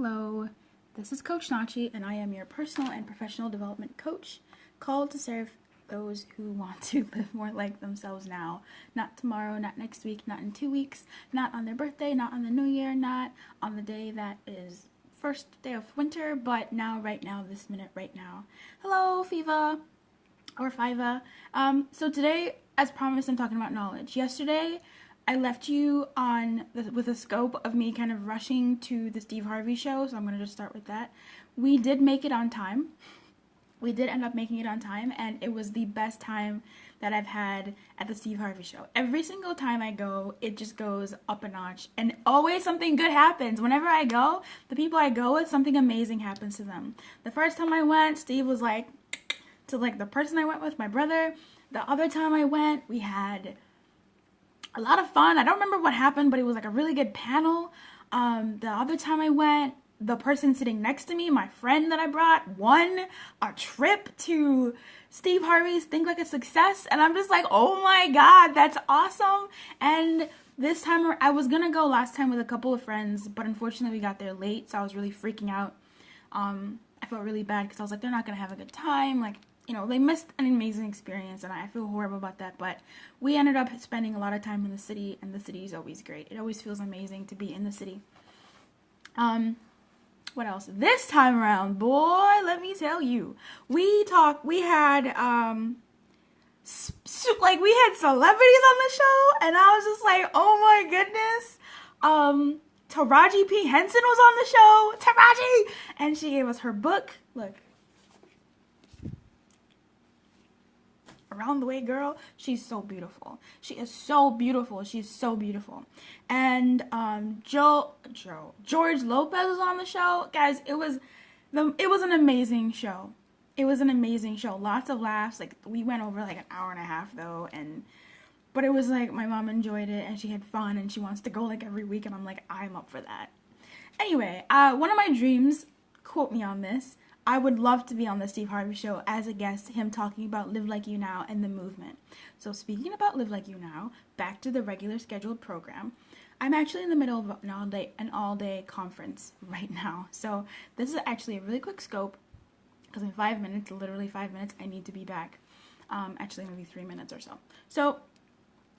Hello, this is Coach Nachi, and I am your personal and professional development coach, called to serve those who want to live more like themselves now. Not tomorrow, not next week, not in 2 weeks, not on their birthday, not on the new year, not on the day that is first day of winter, but now, right now, this minute, right now. Hello, Fiva, or Fiva. So today, as promised, I'm talking about knowledge. Yesterday, I left you with a scope of me kind of rushing to the Steve Harvey show, so I'm going to just start with that. We did make it on time. We did end up making it on time, and it was the best time that I've had at the Steve Harvey show. Every single time I go, it just goes up a notch, and always something good happens. Whenever I go, the people I go with, something amazing happens to them. The first time I went, Steve was like, to the person I went with, my brother. The other time I went, we had a lot of fun. I don't remember what happened, but it was a really good panel. The other time I went, the person sitting next to me, my friend that I brought, won a trip to Steve Harvey's Think Like a Success. And I'm just like, oh my God, that's awesome. And this time, I was going to go last time with a couple of friends, but unfortunately we got there late, so I was really freaking out. I felt really bad because I was like, they're not going to have a good time. They missed an amazing experience, and I feel horrible about that, but we ended up spending a lot of time in the city, and the city is always great. It always feels amazing to be in the city. What else? This time around, boy, let me tell you, we had, we had celebrities on the show, and I was just like, oh my goodness. Taraji P. Henson was on the show, Taraji, and she gave us her book. Look. Around the Way Girl. She's so beautiful. She is so beautiful. She's so beautiful. And George Lopez was on the show. Guys, it was an amazing show. It was an amazing show. Lots of laughs. We went over an hour and a half though, but it was my mom enjoyed it and she had fun and she wants to go every week, and I'm like, I'm up for that. Anyway, one of my dreams, quote me on this, I would love to be on the Steve Harvey show as a guest, him talking about Live Like You Now and the movement. So speaking about Live Like You Now, back to the regular scheduled program, I'm actually in the middle of an all-day conference right now. So this is actually a really quick scope, because in 5 minutes, literally 5 minutes, I need to be back. Actually maybe 3 minutes or so. So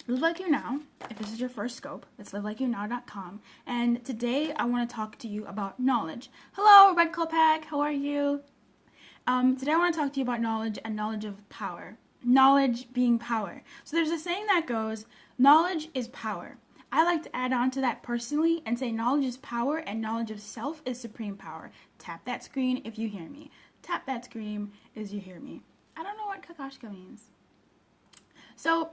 Live Like You Now, if this is your first scope, it's livelikeyounow.com, and today I want to talk to you about knowledge. Hello, Red Coal Pack, how are you? Today I want to talk to you about knowledge and knowledge of power. Knowledge being power. So there's a saying that goes, knowledge is power. I like to add on to that personally and say knowledge is power and knowledge of self is supreme power. Tap that screen if you hear me. Tap that screen as you hear me. I don't know what Kakashka means. So,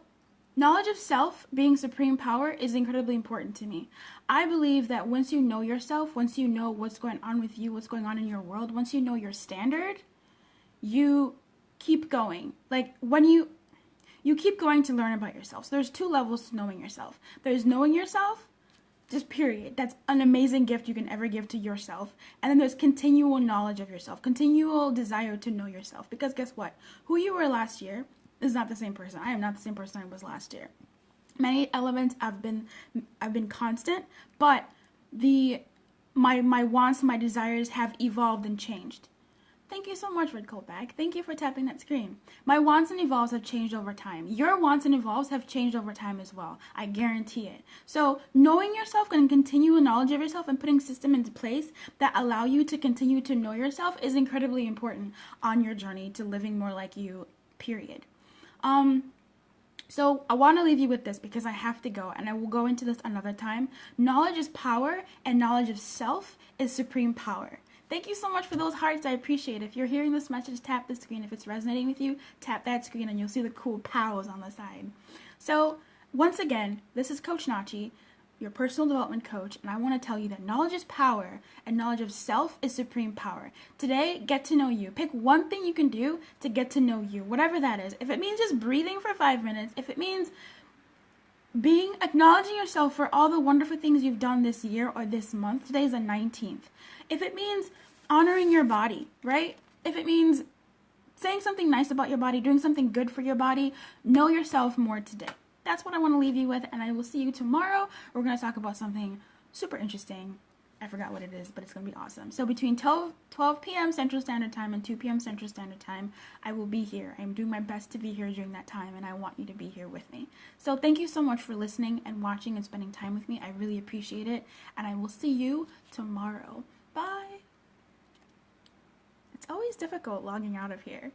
knowledge of self being supreme power is incredibly important to me. I believe that once you know yourself, once you know what's going on with you, what's going on in your world, once you know your standard, you keep going. When you keep going to learn about yourself. So there's 2 levels to knowing yourself. There's knowing yourself, just period. That's an amazing gift you can ever give to yourself. And then there's continual knowledge of yourself, continual desire to know yourself. Because guess what? Who you were last year is not the same person. I am not the same person I was last year. Many elements have been constant, but my wants, my desires have evolved and changed. Thank you so much, Red Coat Bag. Thank you for tapping that screen. My wants and evolves have changed over time. Your wants and evolves have changed over time as well. I guarantee it. So knowing yourself and continual knowledge of yourself and putting systems into place that allow you to continue to know yourself is incredibly important on your journey to living more like you, period. So I want to leave you with this because I have to go, and I will go into this another time. Knowledge is power, and knowledge of self is supreme power. Thank you so much for those hearts. I appreciate it. If you're hearing this message, tap the screen. If it's resonating with you, tap that screen, and you'll see the cool pals on the side. So once again, this is Coach Nachi, your personal development coach, and I want to tell you that knowledge is power and knowledge of self is supreme power. Today, get to know you. Pick one thing you can do to get to know you, whatever that is. If it means just breathing for 5 minutes, if it means acknowledging yourself for all the wonderful things you've done this year or this month, today is the 19th. If it means honoring your body, right? If it means saying something nice about your body, doing something good for your body, know yourself more today. That's what I want to leave you with, and I will see you tomorrow. We're going to talk about something super interesting I forgot what it is, but it's going to be awesome. So between 12 p.m. Central Standard Time and 2 p.m. Central Standard Time, I will be here. I'm doing my best to be here during that time, and I want you to be here with me. So thank you so much for listening and watching and spending time with me. I really appreciate it, and I will see you tomorrow. Bye. It's always difficult logging out of here.